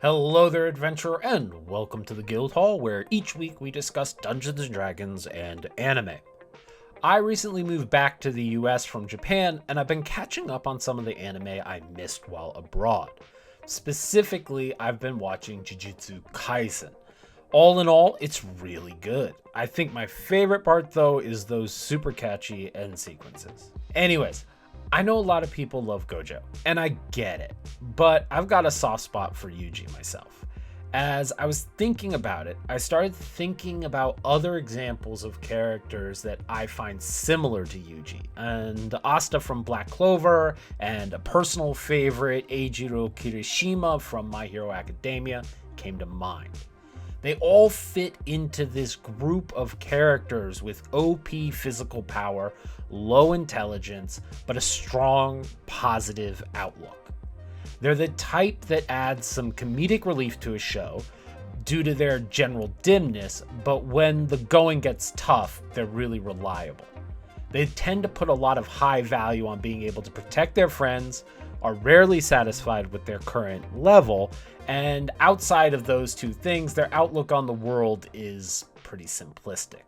Hello there, adventurer, and welcome to the Guild Hall, where each week we discuss Dungeons & Dragons and anime. I recently moved back to the US from Japan, and I've been catching up on some of the anime I missed while abroad. Specifically, I've been watching Jujutsu Kaisen. All in all, it's really good. I think my favorite part, though, is those super catchy end sequences. Anyways, I know a lot of people love Gojo, and I get it, but I've got a soft spot for Yuji myself. As I was thinking about it, I started thinking about other examples of characters that I find similar to Yuji, and Asta from Black Clover, and a personal favorite, Eijiro Kirishima from My Hero Academia, came to mind. They all fit into this group of characters with OP physical power, low intelligence, but a strong, positive outlook. They're the type that adds some comedic relief to a show due to their general dimness, but when the going gets tough, they're really reliable. They tend to put a lot of high value on being able to protect their friends, are rarely satisfied with their current level, and outside of those two things, their outlook on the world is pretty simplistic.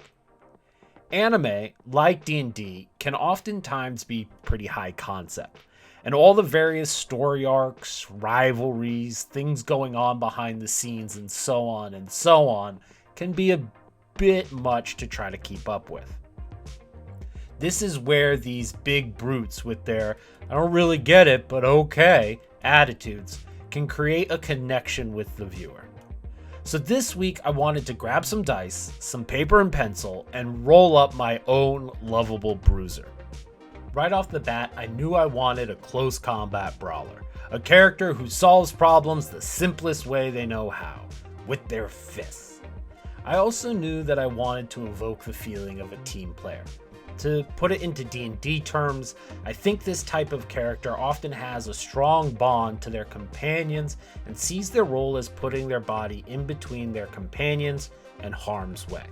Anime, like D&D, can oftentimes be pretty high concept, and all the various story arcs, rivalries, things going on behind the scenes, and so on, can be a bit much to try to keep up with. This is where these big brutes with their "I don't really get it, but okay" attitudes can create a connection with the viewer. So this week I wanted to grab some dice, some paper and pencil, and roll up my own lovable bruiser. Right off the bat, I knew I wanted a close combat brawler, a character who solves problems the simplest way they know how, with their fists. I also knew that I wanted to evoke the feeling of a team player. To put it into D&D terms, I think this type of character often has a strong bond to their companions and sees their role as putting their body in between their companions and harm's way.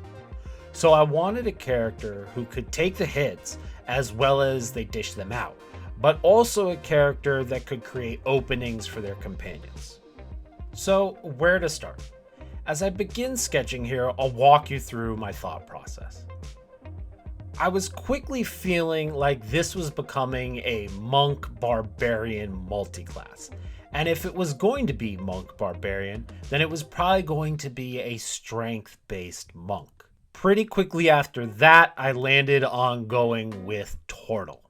So I wanted a character who could take the hits as well as they dish them out, but also a character that could create openings for their companions. So where to start? As I begin sketching here, I'll walk you through my thought process. I was quickly feeling like this was becoming a monk barbarian multiclass. And if it was going to be monk barbarian, then it was probably going to be a strength-based monk. Pretty quickly after that, I landed on going with Turtle.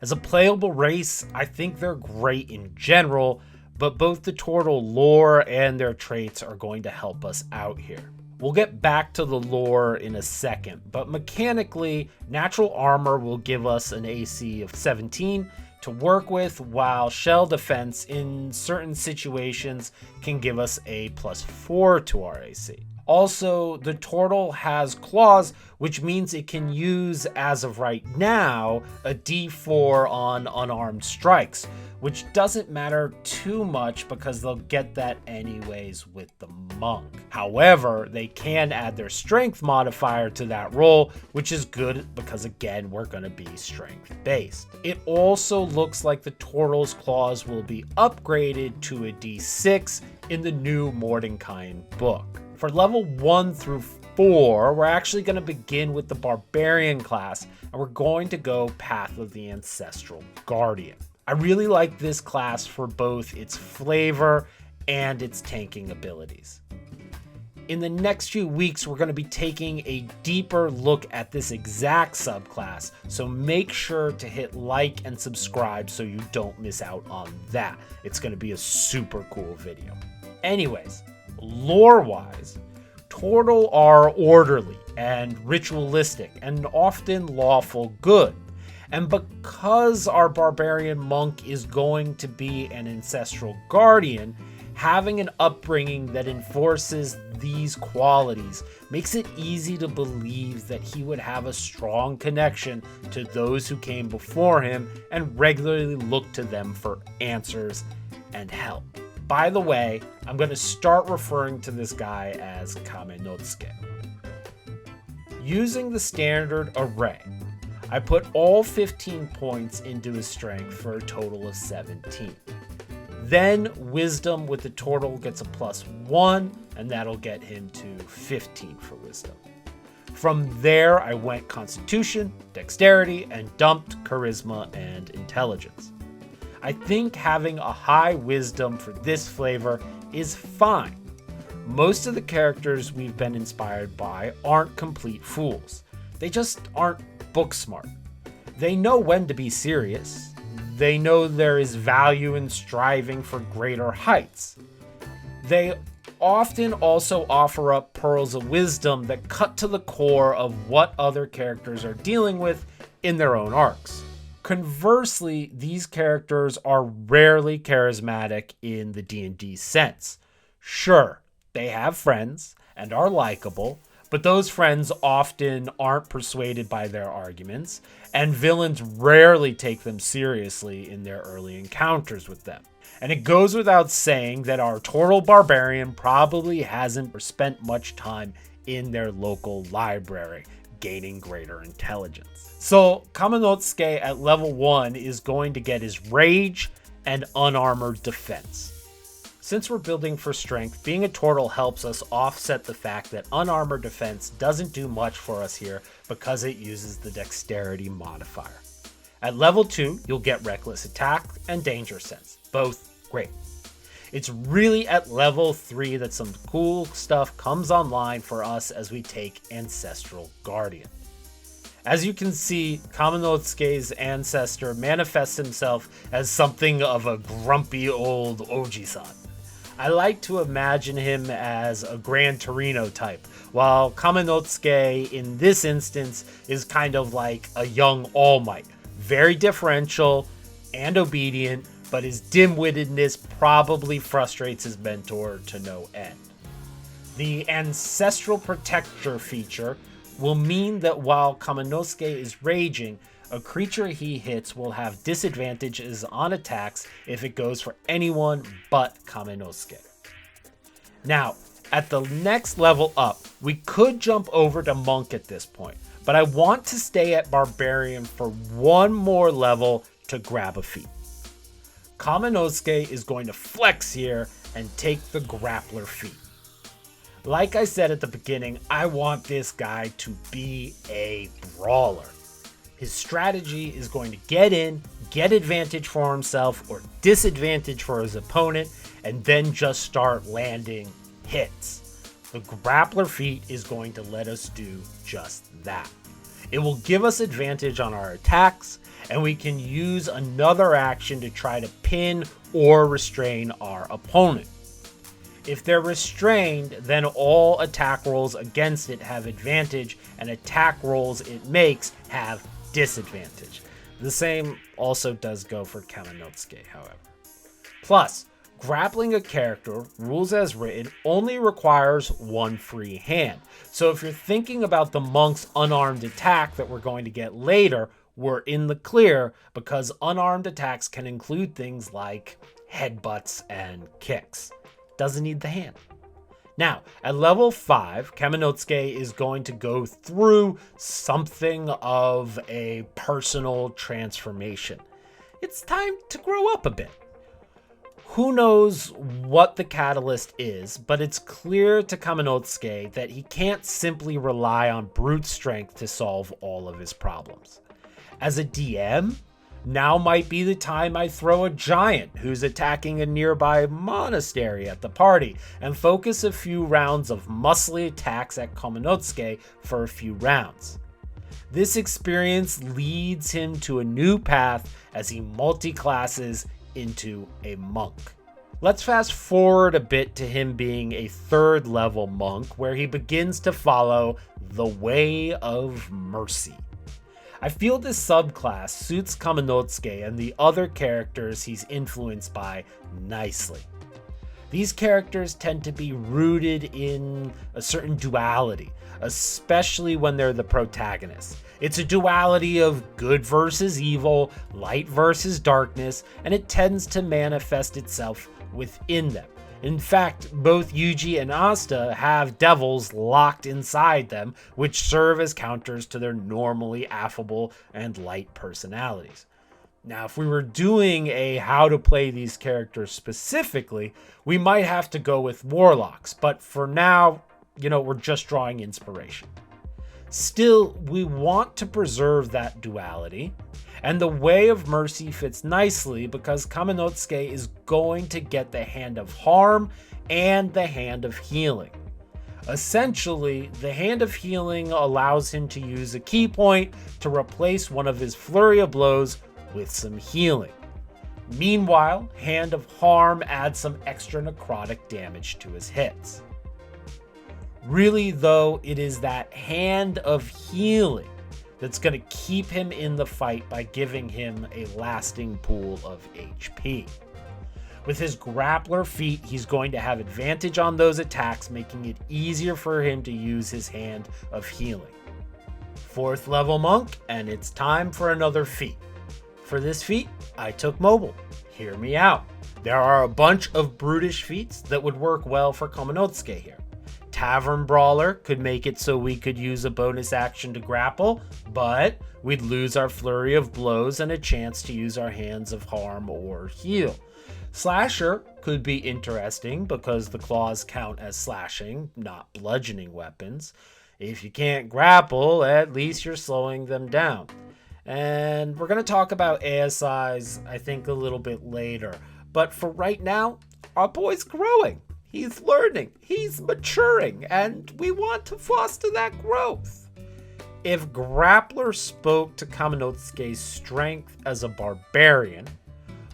As a playable race, I think they're great in general, but both the Turtle lore and their traits are going to help us out here. We'll get back to the lore in a second, but mechanically, natural armor will give us an AC of 17 to work with, while shell defense in certain situations can give us a +4 to our AC. Also, the Turtle has claws, which means it can use, as of right now, a D4 on unarmed strikes, which doesn't matter too much because they'll get that anyways with the monk. However, they can add their strength modifier to that roll, which is good because again, we're going to be strength based. It also looks like the Turtle's claws will be upgraded to a D6 in the new Mordenkainen book. For level 1 through 4, we're actually going to begin with the Barbarian class, and we're going to go path of the Ancestral Guardian. I really like this class for both its flavor and its tanking abilities. In the next few weeks, we're going to be taking a deeper look at this exact subclass, so make sure to hit like and subscribe so you don't miss out on that. It's going to be a super cool video. Anyways, lore-wise, Turtle are orderly and ritualistic and often lawful good. And because our barbarian monk is going to be an ancestral guardian, having an upbringing that enforces these qualities makes it easy to believe that he would have a strong connection to those who came before him and regularly look to them for answers and help. By the way, I'm going to start referring to this guy as Kamenotsuke. Using the standard array, I put all 15 points into his strength for a total of 17. Then wisdom with the turtle gets a +1, and that'll get him to 15 for wisdom. From there, I went constitution, dexterity, and dumped charisma and intelligence. I think having a high wisdom for this flavor is fine. Most of the characters we've been inspired by aren't complete fools. They just aren't book smart. They know when to be serious. They know there is value in striving for greater heights. They often also offer up pearls of wisdom that cut to the core of what other characters are dealing with in their own arcs. Conversely, these characters are rarely charismatic in the D&D sense. Sure, they have friends and are likable, but those friends often aren't persuaded by their arguments, and villains rarely take them seriously in their early encounters with them. And it goes without saying that our turtle barbarian probably hasn't spent much time in their local library, gaining greater intelligence. So Kamenotsuke at level 1 is going to get his rage and unarmored defense. Since we're building for strength, being a turtle helps us offset the fact that unarmored defense doesn't do much for us here because it uses the dexterity modifier. At level 2, you'll get reckless attack and danger sense, both great. It's really at level 3 that some cool stuff comes online for us as we take Ancestral Guardian. As you can see, Kamenotsuke's ancestor manifests himself as something of a grumpy old Oji-san. I like to imagine him as a Gran Torino type, while Kamenotsuke in this instance is kind of like a young All Might. Very differential and obedient, but his dim-wittedness probably frustrates his mentor to no end. The Ancestral Protector feature will mean that while Kamenotsuke is raging, a creature he hits will have disadvantages on attacks if it goes for anyone but Kamenotsuke. Now, at the next level up, we could jump over to Monk at this point, but I want to stay at Barbarian for one more level to grab a feat. Kamenotsuke is going to flex here and take the grappler feat. Like I said at the beginning, I want this guy to be a brawler. His strategy is going to get in, get advantage for himself or disadvantage for his opponent, and then just start landing hits. The grappler feat is going to let us do just that. It will give us advantage on our attacks, and we can use another action to try to pin or restrain our opponent. If they're restrained, then all attack rolls against it have advantage, and attack rolls it makes have disadvantage. The same also does go for Kamenotsuke, however. Plus, grappling a character, rules as written, only requires one free hand. So if you're thinking about the monk's unarmed attack that we're going to get later, we're in the clear because unarmed attacks can include things like headbutts and kicks. Doesn't need the hand. Now, at level 5, Kamenotsuke is going to go through something of a personal transformation. It's time to grow up a bit. Who knows what the catalyst is, but it's clear to Kamenotsuke that he can't simply rely on brute strength to solve all of his problems. As a DM, now might be the time I throw a giant who's attacking a nearby monastery at the party and focus a few rounds of muscly attacks at Kamenotsuke for a few rounds. This experience leads him to a new path as he multi-classes into a monk. Let's fast forward a bit to him being a 3rd level monk where he begins to follow the Way of Mercy. I feel this subclass suits Kamenotsuke and the other characters he's influenced by nicely. These characters tend to be rooted in a certain duality, especially when they're the protagonists. It's a duality of good versus evil, light versus darkness, and it tends to manifest itself within them. In fact, both Yuji and Asta have devils locked inside them, which serve as counters to their normally affable and light personalities. Now, if we were doing a how to play these characters specifically, we might have to go with warlocks, but for now, we're just drawing inspiration. Still, we want to preserve that duality, and the Way of Mercy fits nicely because Kamenotsuke is going to get the Hand of Harm and the Hand of Healing. Essentially, the Hand of Healing allows him to use a key point to replace one of his flurry of blows with some healing. Meanwhile, Hand of Harm adds some extra necrotic damage to his hits. Really, though, it is that Hand of Healing that's going to keep him in the fight by giving him a lasting pool of HP. With his grappler feat, he's going to have advantage on those attacks, making it easier for him to use his Hand of Healing. 4th level monk, and it's time for another feat. For this feat, I took mobile. Hear me out. There are a bunch of brutish feats that would work well for Kamenotsuke here. Tavern Brawler could make it so we could use a bonus action to grapple, but we'd lose our flurry of blows and a chance to use our Hands of Harm or heal. Slasher could be interesting because the claws count as slashing, not bludgeoning weapons. If you can't grapple, at least you're slowing them down. And we're going to talk about ASIs, I think, a little bit later. But for right now, our boy's growing. He's learning. He's maturing. And we want to foster that growth. If Grappler spoke to Kamenotsuke's strength as a barbarian,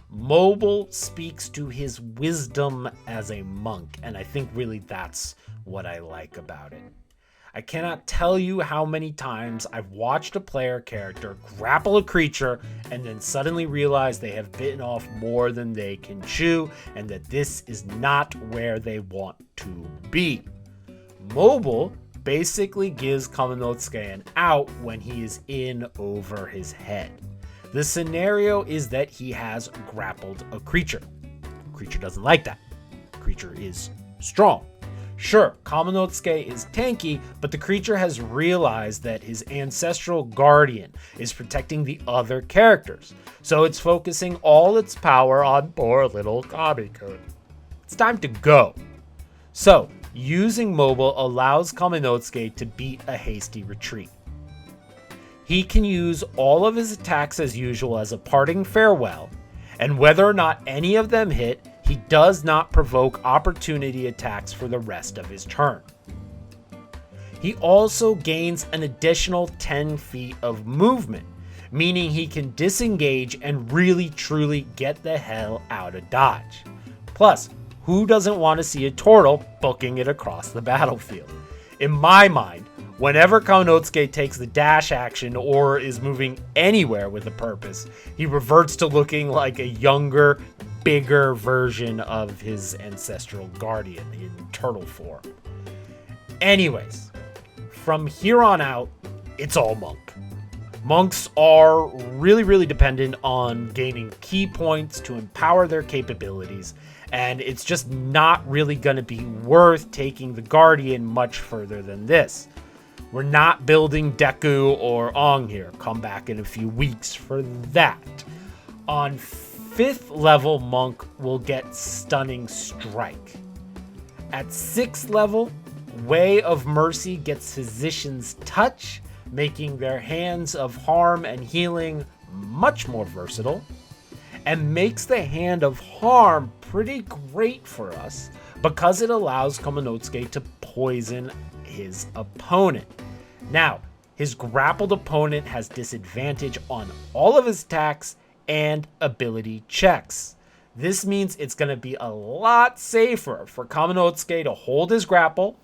Mobile speaks to his wisdom as a monk. And I think really that's what I like about it. I cannot tell you how many times I've watched a player character grapple a creature and then suddenly realize they have bitten off more than they can chew and that this is not where they want to be. Mobile basically gives Kamenotsuke an out when he is in over his head. The scenario is that he has grappled a creature. The creature doesn't like that. The creature is strong. Sure, Kamenotsuke is tanky, but the creature has realized that his Ancestral Guardian is protecting the other characters, so it's focusing all its power on poor little Kamikun. It's time to go. So, using mobile allows Kamenotsuke to beat a hasty retreat. He can use all of his attacks as usual as a parting farewell, and whether or not any of them hit, he does not provoke opportunity attacks for the rest of his turn. He also gains an additional 10 feet of movement, meaning he can disengage and really truly get the hell out of dodge. Plus, who doesn't want to see a turtle booking it across the battlefield? In my mind, whenever Kamenotsuke takes the dash action or is moving anywhere with a purpose, he reverts to looking like a younger, bigger version of his Ancestral Guardian in turtle form. Anyways, from here on out, it's all monk. Monks are really dependent on gaining key points to empower their capabilities, and it's just not really going to be worth taking the Guardian much further than this. We're not building Deku or Ong here. Come back in a few weeks for that. On 5th level, Monk will get Stunning Strike. At 6th level, Way of Mercy gets Physician's Touch, making their Hands of Harm and Healing much more versatile, and makes the Hand of Harm pretty great for us because it allows Kamenotsuke to poison his opponent. Now, his grappled opponent has disadvantage on all of his attacks and ability checks. This means it's going to be a lot safer for Kamenotsuke to hold his grapple,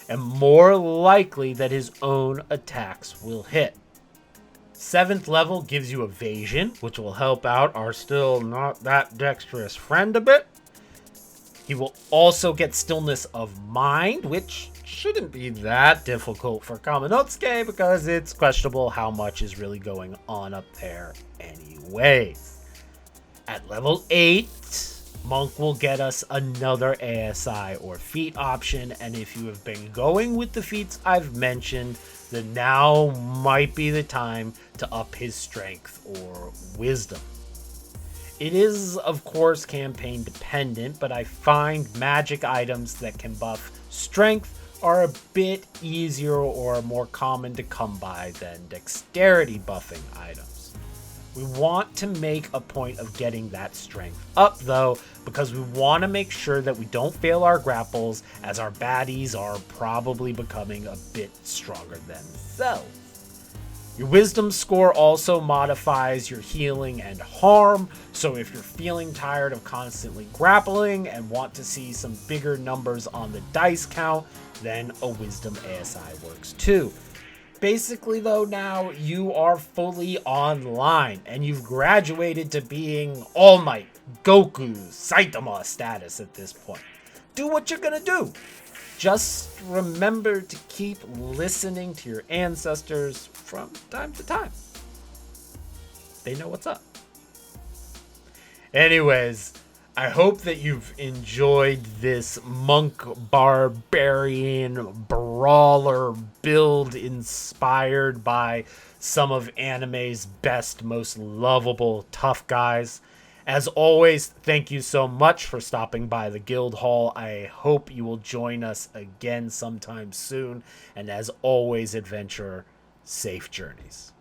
and more likely that his own attacks will hit. 7th level gives you evasion, which will help out our still not that dexterous friend a bit. He will also get Stillness of Mind, which shouldn't be that difficult for Kamenotsuke because it's questionable how much is really going on up there anyways. At level 8, Monk will get us another ASI or feat option, and if you have been going with the feats I've mentioned, then now might be the time to up his strength or wisdom. It is, of course, campaign dependent, but I find magic items that can buff strength are a bit easier or more common to come by than dexterity buffing items. We want to make a point of getting that strength up though, because we want to make sure that we don't fail our grapples, as our baddies are probably becoming a bit stronger themselves. Your wisdom score also modifies your healing and harm, so if you're feeling tired of constantly grappling and want to see some bigger numbers on the dice count, then a wisdom ASI works too. Basically though, now you are fully online and you've graduated to being All Might, Goku, Saitama status at this point. Do what you're gonna do. Just remember to keep listening to your ancestors from time to time. They know what's up. Anyways, I hope that you've enjoyed this monk barbarian brawler build inspired by some of anime's best, most lovable tough guys. As always, thank you so much for stopping by the guild hall. I hope you will join us again sometime soon. And as always, adventurer, safe journeys.